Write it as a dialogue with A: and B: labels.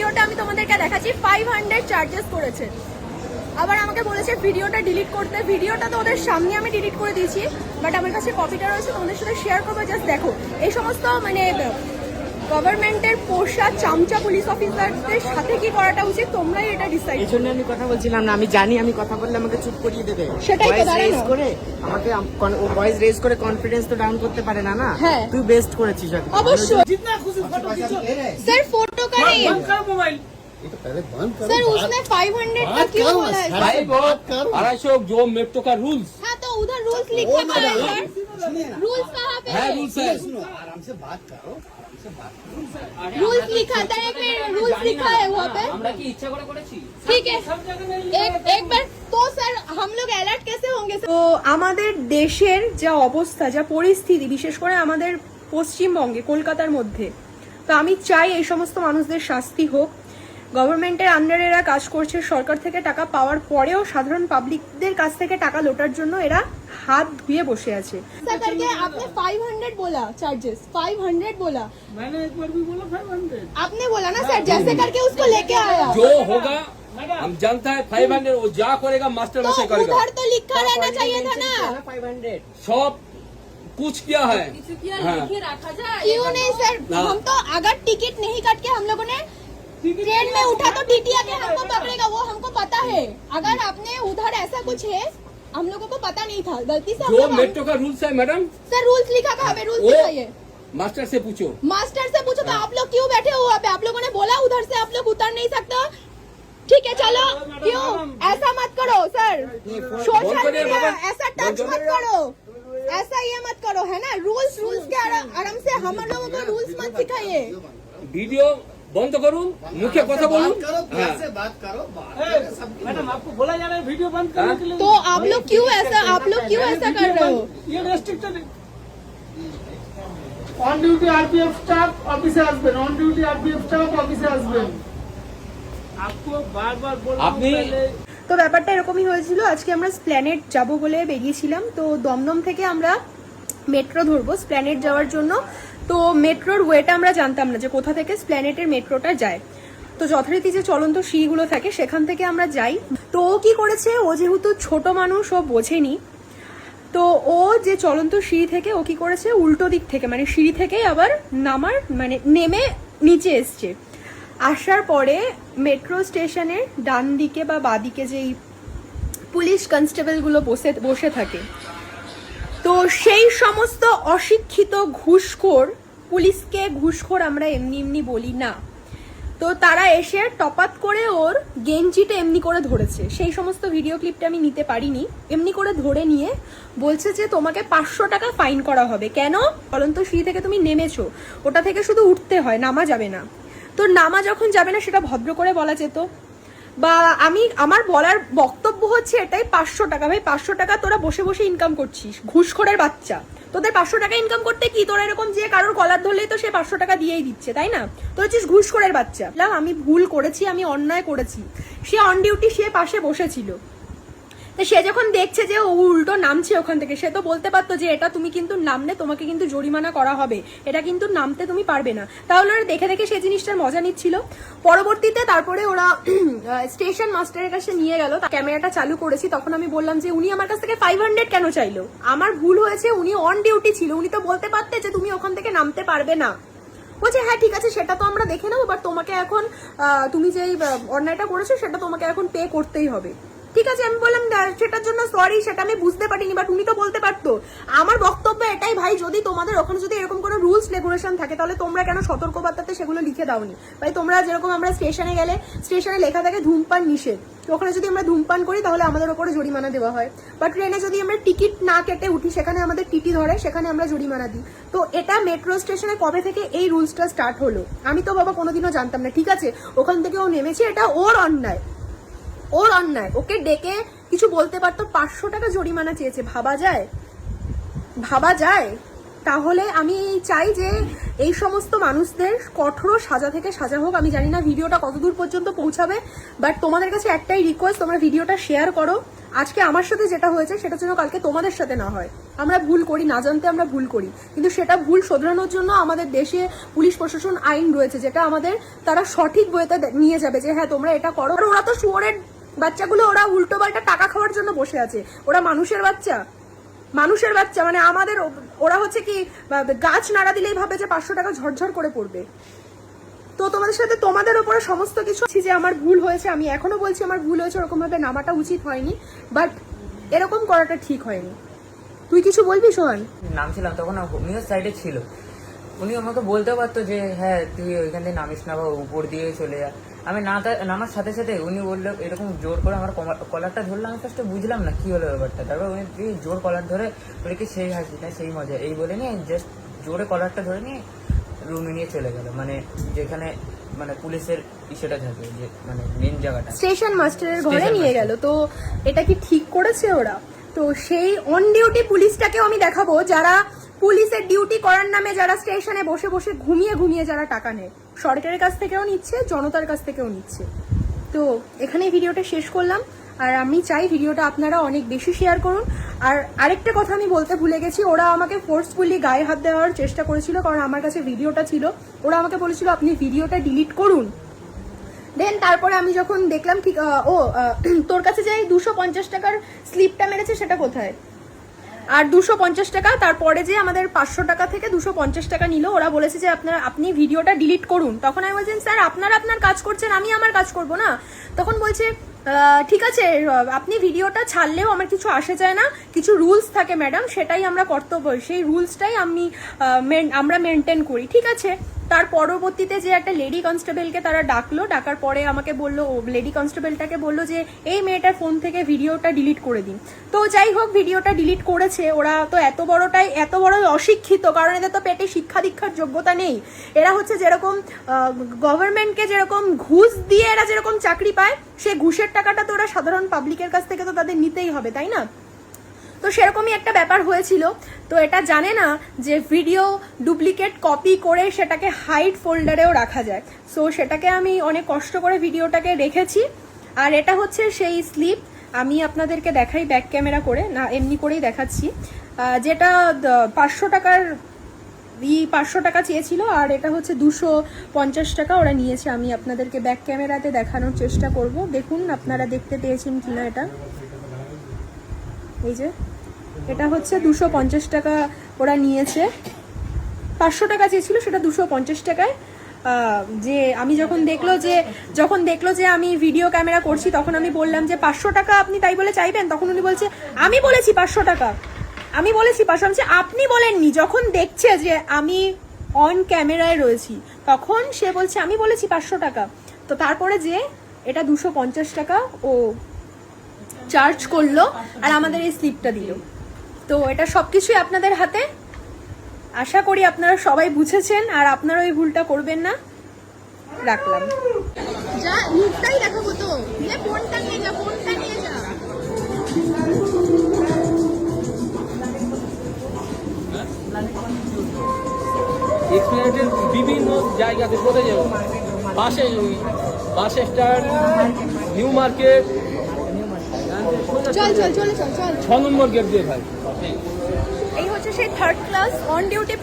A: ভিডিওটা আমি তোমাদেরকে দেখাচ্ছি 500 চার্জেস করেছে। আবার আমাকে বলেছে ভিডিওটা ডিলিট করতে। ভিডিওটা তো ওদের সামনে আমি ডিলিট করে দিয়েছি, বাট আমার কাছে কপিটা রয়েছে, তোমাদের সাথে শেয়ার করবো। জাস্ট দেখো এই সমস্ত মানে গভর্নমেন্টের পোষা চামচা পুলিশ অফিসারদের সাথে কি করাটা উচিত তোমরাই এটা ডিসাইড।
B: এই জন্য আমি কথা বলছিলাম না, আমি জানি আমি কথা বললে আমাকে চুপ করিয়ে দেবে।
A: সেটাই তো
B: রেজ করে আমাকে ভয়েস রেজ করে কনফিডেন্স তো ডাউন করতে পারে না। না তুই বেস্ট করেছিস
A: অবশ্যই।
C: जितना खुशी फोटो खींचो।
A: सर फोटो का नहीं
C: बंद करो मोबाइल।
D: ये तो पहले बंद करो।
A: सर उसने 500 का क्यों बोला है?
D: भाई बात करो।
E: अशोक जो मेट्रो का रूल्स
A: हाँ तो उधर रूल्स लिखा है सर।
C: सुनिए ना,
A: रूल्स कहाँ पे
E: है,
A: है?
E: रूल्स है।
C: सुनो आराम से बात करो, आराम से बात करो।
A: रूल्स लिखा था फिर रूल्स लिखा है वहाँ पे।
E: আমরা কি ইচ্ছা করে করেছি?
A: ठीक है
C: सब जगह में
A: एक बार तो सर हम लोग अलर्ट कैसे होंगे? তো আমাদের দেশের যা অবস্থা, যা পরিস্থিতি, বিশেষ করে আমাদের পশ্চিমবঙ্গে কলকাতার মধ্যে, তো আমি চাই এই সমস্ত মানুষদের শাস্তি হোক। গভর্নমেন্টের আন্ডারে এরা কাজ করছে, সরকার থেকে টাকা পাওয়ার পরেও সাধারণ পাবলিকদের কাছ থেকে টাকা লোটার জন্য এরা হাত ধুয়ে বসে আছে। স্যার करके आपने 500 बोला चार्जेस, 500 बोला।
C: मैंने एक बार भी बोला 500।
A: आपने बोला ना सर, जैसे करके उसको लेके आया।
E: जो होगा हम जानता है 500 वो जा करेगा मास्टर
A: तो
E: वैसे करेगा।
A: उधर तो लिखा रहना चाहिए था ना।
B: 500
E: सब कुछ क्या है हाँ।
A: क्यों नहीं सर? हम तो अगर टिकट नहीं काट के हम लोगों ने ट्रेन में उठा तो टीटी आके हमको पकड़ेगा, वो हमको पता है। अगर आपने उधर ऐसा कुछ है, हम लोगों को पता नहीं था, गलती से हम
E: जो
A: लोग
E: मेट्रो का रूल्स है मैडम
A: सर रूल्स लिखा कहाँ पे? रूल्स
E: वो
A: दिखाइए।
E: मास्टर से पूछो।
A: मास्टर से पूछो तो आप लोग क्यों बैठे हो वहाँ पे? आप लोगों ने बोला उधर से आप लोग उतर नहीं सकते। ठीक है चलो, क्यों ऐसा मत करो सर, सोशल मीडिया ऐसा टच मत करो, ऐसा ये मत करो, है ना। रूल्स के आराम से हम लोगों को रूल्स मत सिखाइए।
E: ভিডিও বন্ধ করুন, মুখে কথা বলুন।
D: बात करो, प्यार
E: हाँ।
D: से बात करो। बात
C: ए,
D: करो, सबकी
C: मैडम आपको बोला जा रहा है वीडियो बंद करने के लिए।
A: तो आप लोग क्यों ऐसा कर रहे हो?
C: ये रेस्ट्रिक्टेड है। ऑन ड्यूटी आरपीएफ स्टाफ ऑफिसे আসবেন, ऑन ड्यूटी आरपीएफ स्टाफ ऑफिसे আসবেন। आपको बार-बार बोला
E: আপনি
A: তো ব্যাপারটা এরকমই হয়েছিল। আজকে আমরা স্প্ল্যানেড যাব বলে বেরিয়েছিলাম, তো দমদম থেকে আমরা মেট্রো ধরবো স্প্ল্যানেড যাওয়ার জন্য। তো মেট্রোর ওয়েটা আমরা জানতাম না যে কোথা থেকে স্প্ল্যানেডের মেট্রোটা যায়। তো যথারীতি যে চলন্ত সিঁড়িগুলো থাকে সেখান থেকে আমরা যাই। তো ও কি করেছে, ও যেহেতু ছোট মানুষ, ও বোঝেনি, তো ও যে চলন্ত সিঁড়ি থেকে ও কি করেছে, উল্টো দিক থেকে মানে সিঁড়ি থেকে আবার নেমে নিচে এসছে। আসার পরে মেট্রো স্টেশনের ডান দিকে বা বাদিকে যেই পুলিশ কনস্টেবলগুলো বসে থাকে, তো সেই সমস্ত অশিক্ষিত ঘুষখোর, পুলিশকে ঘুষখোর আমরা এমনি এমনি বলি না, তো তারা এসে টপাত করে ওর গেঞ্জিটা এমনি করে ধরেছে। সেই সমস্ত ভিডিও ক্লিপটা আমি নিতে পারিনি। এমনি করে ধরে নিয়ে বলছে যে তোমাকে 500 টাকা ফাইন করা হবে। কেন? চলন্ত সিঁড়ি থেকে তুমি নেমেছো, ওটা থেকে শুধু উঠতে হয়, নামা যাবে না। তো নামা যখন যাবে না সেটা ভদ্র করে বলা যেত। বা আমার বলার বক্তব্য হচ্ছে এটাই, 500 টাকা ভাই, 500 টাকা তোরা বসে বসে ইনকাম করছিস, ঘুষখোরের বাচ্চা। তোদের 500 টাকা ইনকাম করতে কি, তোরা এরকম যে কারোর কলার ধরলেই তো সে 500 টাকা দিয়েই দিচ্ছে, তাই না? তোর হচ্ছিস ঘুষখোরের বাচ্চা। আমি ভুল করেছি, আমি অন্যায় করেছি। সে অন ডিউটি, সে পাশে বসেছিল। তো সে যখন দেখছে যে ও উল্টো নামছে ওখান থেকে, সে তো বলতে পারতো যে এটা তুমি কিন্তু নামলে তোমাকে কিন্তু জরিমানা করা হবে, এটা কিন্তু নামতে তুমি পারবে না। তাহলে ওরা দেখে দেখে সেই জিনিসটার মজা নিচ্ছিল। পরবর্তীতে তারপরে ওরা স্টেশন মাস্টারের কাছে নিয়ে গেল, ক্যামেরাটা চালু করেছি, তখন আমি বললাম যে উনি আমার কাছ থেকে 500 কেন চাইলো? আমার ভুল হয়েছে, উনি অন ডিউটি ছিল, উনি তো বলতে পারতে যে তুমি ওখান থেকে নামতে পারবে না। বলছে হ্যাঁ ঠিক আছে, সেটা তো আমরা দেখে নেবো, বাট তোমাকে এখন তুমি যে অন্যায়টা করেছো সেটা তোমাকে এখন পে করতেই হবে। ঠিক আছে, আমি বললাম সেটার জন্য সরি, সেটা আমি বুঝতে পারিনি, বাট উনি তো বলতে পারতো। আমার বক্তব্য এটাই ভাই, যদি তোমাদের ওখানে যদি এরকম কোনো রুলস রেগুলেশন থাকে তাহলে তোমরা কেন সতর্কবার্তাতে সেগুলো লিখে দাওনি? ভাই তোমরা যেরকম আমরা স্টেশনে গেলে স্টেশনে লেখা থাকে ধূমপান নিষেধ, ওখানে যদি আমরা ধূমপান করি তাহলে আমাদের ওপরে জরিমানা দেওয়া হয়। বা ট্রেনে যদি আমরা টিকিট না কেটে উঠি, সেখানে আমাদের টিটি ধরে, সেখানে আমরা জরিমানা দিই। তো এটা মেট্রো স্টেশনে কবে থেকে এই রুলসটা স্টার্ট হলো আমি তো বাবা কোনোদিনও জানতাম না। ঠিক আছে, ওখান থেকে ও নেমেছে, এটা ওর অন্যায়, ওর অন্যায়। ওকে ডেকে কিছু বলতে পারতো, 500 টাকা জরিমানা চেয়েছে, ভাবা যায়? ভাবা যায়? তাহলে আমি চাই যে এই সমস্ত মানুষদের কঠোর সাজা থেকে সাজা হোক। আমি জানি না ভিডিওটা কতদূর পর্যন্ত পৌঁছাবে, বাট তোমাদের কাছে একটাই রিকোয়েস্ট, তোমরা ভিডিওটা শেয়ার করো। আজকে আমার সাথে যেটা হয়েছে সেটা যেন কালকে তোমাদের সাথে না হয়। আমরা ভুল করি, না জানতে আমরা ভুল করি, কিন্তু সেটা ভুল শোধরানোর জন্য আমাদের দেশে পুলিশ প্রশাসন আইন রয়েছে, যেটা আমাদের তারা সঠিক বইতে নিয়ে যাবে যে হ্যাঁ তোমরা এটা করো। আর ওরা তো শুয়োরের বাচ্চাগুলো, ওরা উল্টো পাল্টা টাকা খাওয়ার জন্য বসে আছে। ওরা মানুষের বাচ্চা মানে আমাদের, ওরা হচ্ছে কি গাছ নাড়া দিলেই ভাবে যে 500 টাকা ঝরঝর করে পড়বে। তো তোমাদের সাথে তোমাদের উপরে সমস্ত কিছু যে আমার ভুল হয়েছে, আমি এখনো বলছি আমার ভুল হয়েছে, ওরকম ভাবে নামাটা উচিত হয়নি, বাট এরকম করাটা ঠিক হয়নি। তুই কিছু বলবি সোহান?
F: নামছিলাম তখন উনিও সাইডে ছিল, উনি আমাকে বলতে পারতো যে হ্যাঁ তুই ওইখান থেকে নামিস না বা উপর দিয়ে চলে যা। আমি নামার সাথে সাথে উনি বললো এরকম জোর করে আমার কলারটা ধরলো। আমি ফার্স্টে বুঝলাম না কি হলো ব্যাপারটা। তারপর উনি জোর কলার ধরে বলে কি সেই হাসি না সেই মজা এই বলে নিয়ে জাস্ট জোরে কলারটা ধরে নিয়ে রুমে নিয়ে চলে গেল, মানে যেখানে মানে পুলিশের ইস্যুটা থাকে, যে মানে মেন জায়গাটা
A: স্টেশন মাস্টারের ঘরে নিয়ে গেল। তো এটা কি ঠিক করেছে ওরা? তো সেই অন ডিউটি পুলিশটাকেও আমি দেখাবো, যারা পুলিশের ডিউটি করার নামে যারা স্টেশনে বসে বসে ঘুমিয়ে যারা টাকা নেয়, সরকারের কাছ থেকেও নিচ্ছে, জনতার কাছ থেকেও নিচ্ছে। তো এখানেই ভিডিওটা শেষ করলাম, আর আমি চাই ভিডিওটা আপনারা অনেক বেশি শেয়ার করুন। আর আরেকটা কথা আমি বলতে ভুলে গেছি, ওরা আমাকে ফোর্সফুলি গায়ে হাত দেওয়ার চেষ্টা করেছিল, কারণ আমার কাছে ভিডিওটা ছিল। ওরা আমাকে বলেছিল আপনি ভিডিওটা ডিলিট করুন। দেন তারপরে আমি যখন দেখলাম ঠিক তোর কাছে যে 250 টাকার স্লিপটা মেরেছে সেটা কোথায়, আর 250 টাকা, তারপরে যে আমাদের 500 টাকা থেকে 250 টাকা নিল, ওরা বলেছে যে আপনি ভিডিওটা ডিলিট করুন। তখন আমি বলছেন স্যার আপনারা আপনার কাজ করছেন, আমি আমার কাজ করব না। তখন বলছে ঠিক আছে আপনি ভিডিওটা ছাড়লেও আমার কিছু আসে যায় না, কিছু রুলস থাকে ম্যাডাম, সেটাই আমরা কর্তব্য, সেই রুলসটাই আমরা মেনটেন করি। ঠিক আছে। তার পরবর্তীতে যে একটা লেডি কনস্টেবলকে তারা ডাকলো, ডাকার পরে আমাকে বললো, লেডি কনস্টেবলটাকে বললো যে এই মেয়েটার ফোন থেকে ভিডিওটা ডিলিট করে দিন। তো যাই হোক ভিডিওটা ডিলিট করেছে। ওরা তো এত বড় অশিক্ষিত, কারণ এদের তো পেটে শিক্ষা দীক্ষার যোগ্যতা নেই। এরা হচ্ছে যেরকম গভর্নমেন্টকে যেরকম ঘুষ দিয়ে এরা যেরকম চাকরি পায়, সেই ঘুষের টাকাটা তো ওরা সাধারণ পাবলিকের কাছ থেকে তো তাদের নিতেই হবে, তাই না? তো সেরকমই একটা ব্যাপার হয়েছিল। তো এটা জানে না যে ভিডিও ডুপ্লিকেট কপি করে সেটাকে হাইড ফোল্ডারেও রাখা যায়। সো সেটাকে আমি অনেক কষ্ট করে ভিডিওটাকে রেখেছি। আর এটা হচ্ছে সেই স্লিপ, আমি আপনাদেরকে দেখাই ব্যাক ক্যামেরা করে, না এমনি করেই দেখাচ্ছি, যেটা 500 টাকার 500 টাকা চেয়েছিল, আর এটা হচ্ছে 250 টাকা ওরা নিয়েছে। আমি আপনাদেরকে ব্যাক ক্যামেরাতে দেখানোর চেষ্টা করব, দেখুন আপনারা দেখতে পেয়েছেন কিনা। এটা এই যে এটা হচ্ছে 250 টাকা ওরা নিয়েছে, 500 টাকা চেয়েছিল, সেটা 250 টাকায়। যে আমি যখন দেখলো যে আমি ভিডিও ক্যামেরা করছি, তখন আমি বললাম যে 500 টাকা আপনি তাই বলে চাইবেন? তখন উনি বলছে আমি বলেছি 500 টাকা, আমি বলেছি 500। আপনি বলেননি। যখন দেখছে যে আমি অন ক্যামেরায় রয়েছি, তখন সে বলছে আমি বলেছি 500 টাকা। তো তারপরে যে এটা 250 টাকা ও চার্জ করলো, আর আমাদের এই স্লিপটা দিল। তো এটা সবকিছুই আপনাদের হাতে। আশা করি আপনারা সবাই বুঝেছেন, আর আপনারা ওই ভুলটা করবেন না। রাখলাম। যা মুখটাই দেখাবো তো, ফোনটা নিয়ে যা, ফোনটা নিয়ে যা।
E: এক্সপ্লেনেটের বিভিন্ন জায়গাতে কোথায় যাবো, বাস স্ট্যান্ড, নিউ মার্কেট,
A: চল
E: 6 নম্বর গেট দিয়ে ভাই।
A: এই হচ্ছে সেই 3rd ক্লাস অন ডিউটি